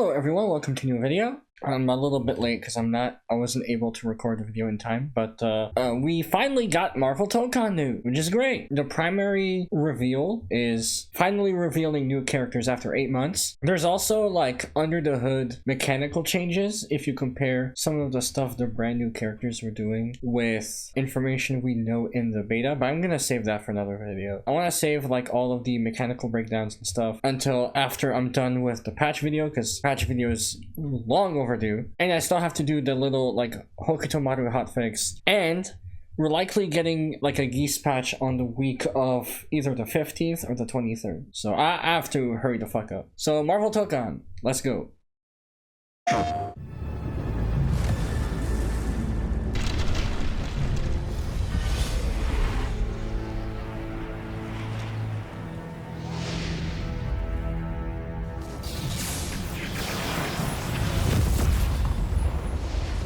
Hello everyone, welcome to a new video. I'm a little bit late because I wasn't able to record the video in time, but we finally got Marvel Tokon news, which is great. The primary reveal is finally revealing new characters after 8 months. There's also like under the hood mechanical changes if you compare some of the stuff the brand new characters were doing with information we know in the beta, but I'm gonna save that for another video. I want to save like all of the mechanical breakdowns and stuff until after I'm done with the patch video, because patch video is long overdue, and I still have to do the little like Hokuto Maru hotfix, and we're likely getting like a geese patch on the week of either the 15th or the 23rd, so I have to hurry the fuck up. So Marvel Tokon, let's go.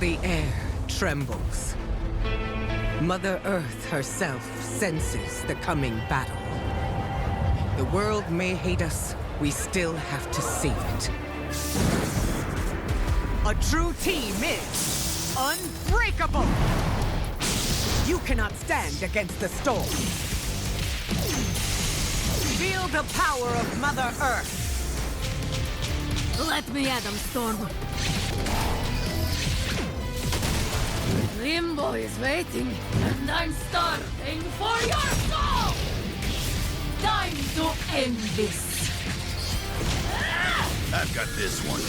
The air trembles. Mother Earth herself senses the coming battle. The world may hate us, we still have to save it. A true team is unbreakable! You cannot stand against the storm. Feel the power of Mother Earth. Let me at them, Storm. Limbo is waiting, and I'm starving for your soul! Time to end this! I've got this one.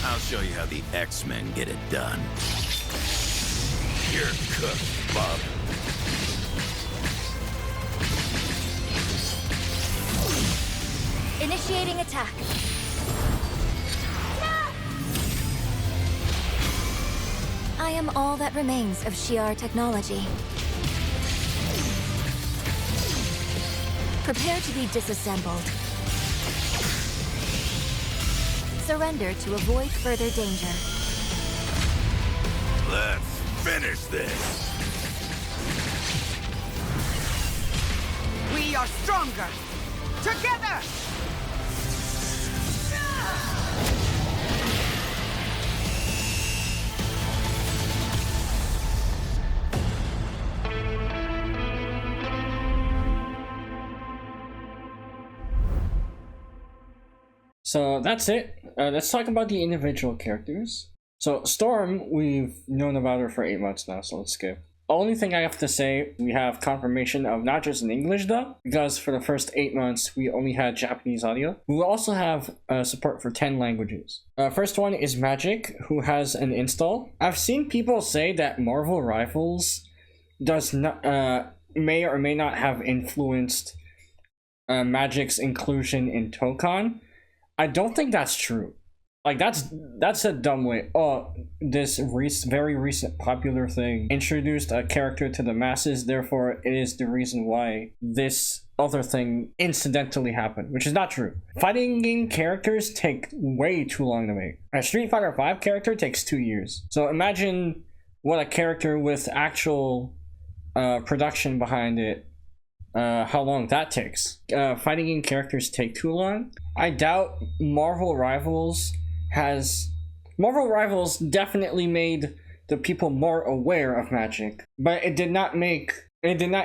I'll show you how the X-Men get it done. You're cooked, Bob. Initiating attack. I am all that remains of Shi'ar technology. Prepare to be disassembled. Surrender to avoid further danger. Let's finish this. We are stronger! Together! So that's it. Let's talk about the individual characters. So Storm, we've known about her for 8 months now, so let's skip. Only thing I have to say, we have confirmation of not just an English dub, because for the first 8 months we only had Japanese audio. We will also have support for 10 languages. First one is Magic, who has an install. I've seen people say that Marvel Rivals does not may or may not have influenced Magic's inclusion in Tokon. I don't think that's true. Like that's a dumb way. Oh, this very recent popular thing introduced a character to the masses, therefore it is the reason why this other thing incidentally happened, which is not true. Fighting game characters take way too long to make. A Street Fighter V character takes 2 years. So imagine what a character with actual production behind it, how long that takes. Fighting game characters take too long. I doubt Marvel Rivals definitely made the people more aware of Magic, but it did not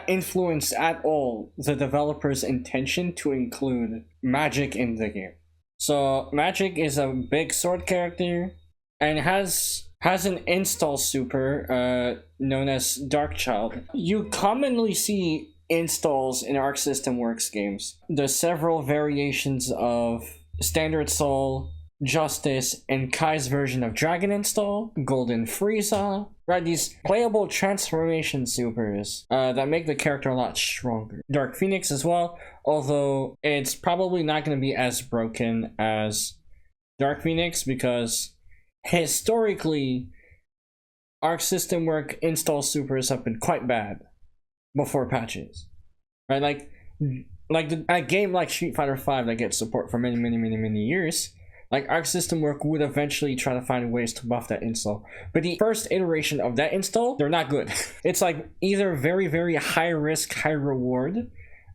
influence at all the developer's intention to include Magic in the game. So Magic is a big sword character and has an install super known as Dark Child. You commonly see installs in Arc System Works games. There's several variations of Standard Soul, Justice, and Kai's version of Dragon install, Golden Frieza, right? These playable transformation supers that make the character a lot stronger. Dark Phoenix as well, although it's probably not going to be as broken as Dark Phoenix because historically Arc System Work install supers have been quite bad before patches, right? A game like Street Fighter V that gets support for many years, like Arc System Work would eventually try to find ways to buff that install, but the first iteration of that install, they're not good. It's like either very high risk, high reward,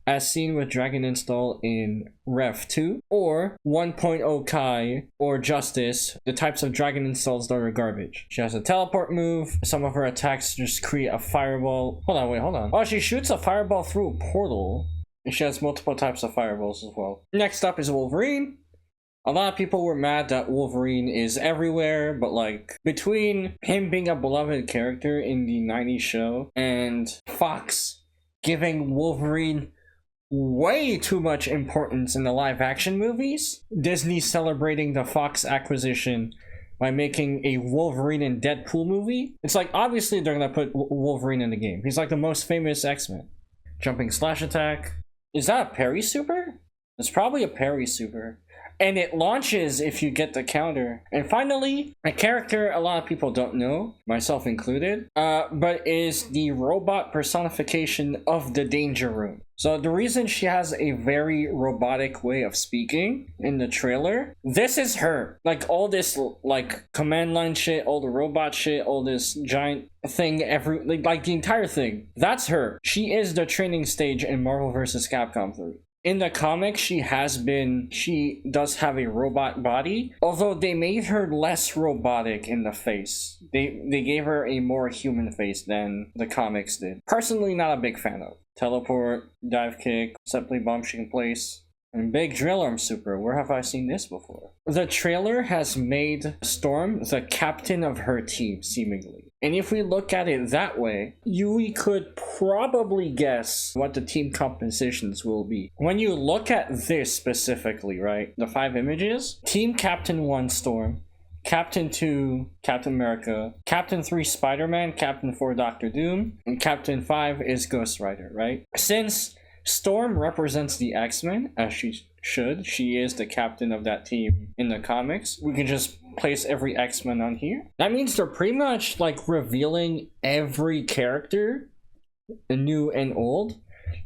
as seen with Dragon Install in Rev 2, or 1.0 Kai or Justice, the types of Dragon Installs that are garbage. She has a teleport move. Some of her attacks just create a fireball. Hold on. Oh, she shoots a fireball through a portal. And she has multiple types of fireballs as well. Next up is Wolverine. A lot of people were mad that Wolverine is everywhere, but like between him being a beloved character in the 90s show and Fox giving Wolverine way too much importance in the live action movies, Disney celebrating the Fox acquisition by making a Wolverine and Deadpool movie. It's like, obviously they're gonna put Wolverine in the game. He's like the most famous X-Men. Jumping slash attack. Is that a parry super? It's probably a parry super. And it launches if you get the counter. And finally, a character a lot of people don't know, myself included, but is the robot personification of the Danger Room. So the reason she has a very robotic way of speaking in the trailer, this is her. Like all this like command line shit, all the robot shit, all this giant thing, like the entire thing, that's her. She is the training stage in Marvel vs. Capcom 3. In the comics, she does have a robot body, although they made her less robotic in the face. They gave her a more human face than the comics did. Personally, not a big fan of. Teleport, dive kick, simply bomb she can place, and big drill arm super. Where have I seen this before? The trailer has made Storm the captain of her team, seemingly. And if we look at it that way, we could probably guess what the team compositions will be. When you look at this specifically, right? The 5 images, Team Captain 1 Storm, Captain 2 Captain America, Captain 3 Spider-Man, Captain 4 Doctor Doom, and Captain 5 is Ghost Rider, right? Since Storm represents the X-Men, as she should, she is the captain of that team in the comics, we can just place every X-Men on here. That means they're pretty much like revealing every character, new and old,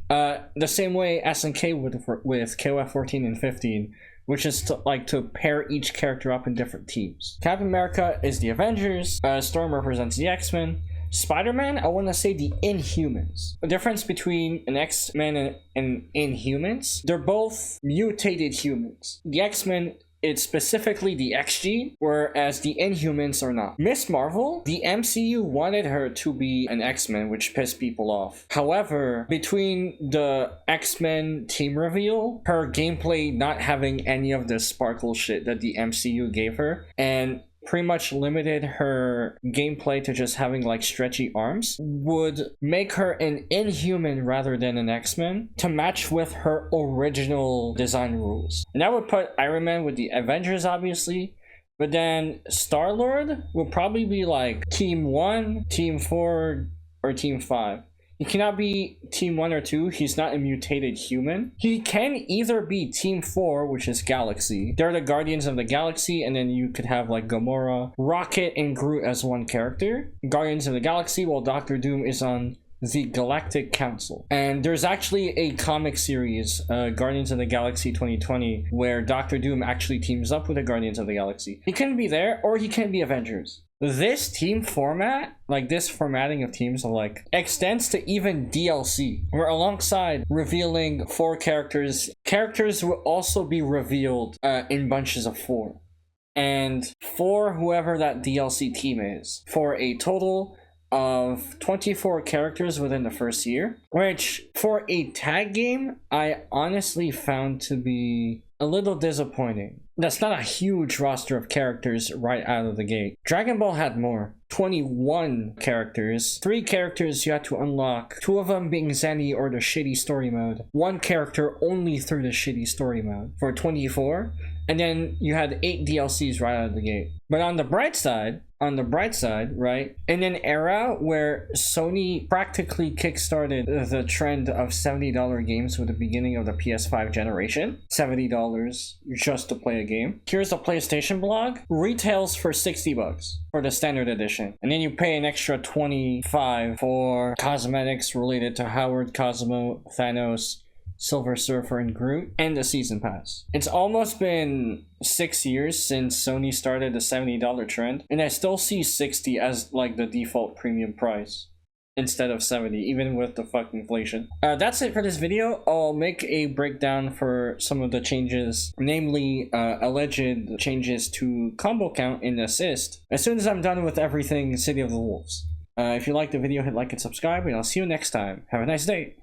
the same way SNK would with KOF 14 and 15, which is to pair each character up in different teams. Captain America is the Avengers, Storm represents the X-Men, Spider-Man, I want to say the Inhumans. The difference between an X-Men and Inhumans, they're both mutated humans. The X-Men, it's specifically the X gene, whereas the Inhumans are not. Miss Marvel, the MCU wanted her to be an X-Men, which pissed people off. However, between the X-Men team reveal, her gameplay not having any of the sparkle shit that the MCU gave her, and pretty much limited her gameplay to just having like stretchy arms, would make her an Inhuman rather than an X-Men to match with her original design rules. And that would put Iron Man with the Avengers, obviously, but then Star-Lord will probably be like Team 1, Team 4, or Team 5. He cannot be Team 1 or 2. He's not a mutated human. He can either be Team 4, which is Galaxy. They're the Guardians of the Galaxy, and then you could have like Gamora, Rocket, and Groot as one character. Guardians of the Galaxy, while Doctor Doom is on the Galactic Council. And there's actually a comic series, Guardians of the Galaxy 2020, where Doctor Doom actually teams up with the Guardians of the Galaxy. He can be there, or he can be Avengers. This team format, like this formatting of teams, like extends to even DLC, where alongside revealing 4 characters, characters will also be revealed in bunches of 4. And for whoever that DLC team is, for a total of 24 characters within the first year, which for a tag game, I honestly found to be a little disappointing. That's not a huge roster of characters right out of the gate. Dragon Ball had more. 21 characters. 3 characters you had to unlock. 2 of them being Zenny or the shitty story mode. 1 character only through the shitty story mode for 24. And then you had 8 DLCs right out of the gate. But on the bright side, right, in an era where Sony practically kickstarted the trend of $70 games with the beginning of the PS5 generation, $70 just to play a game. Here's a PlayStation blog, retails for $60 for the standard edition. And then you pay an extra $25 for cosmetics related to Howard, Cosmo, Thanos, Silver Surfer, and Groot, and the season pass. It's almost been 6 years since Sony started the $70 trend, and I still see $60 as like the default premium price. instead of 70, even with the fucking inflation. That's it for this video. I'll make a breakdown for some of the changes, namely alleged changes to combo count and assist, as soon as I'm done with everything City of the Wolves. If you liked the video, hit like and subscribe, and I'll see you next time. Have a nice day.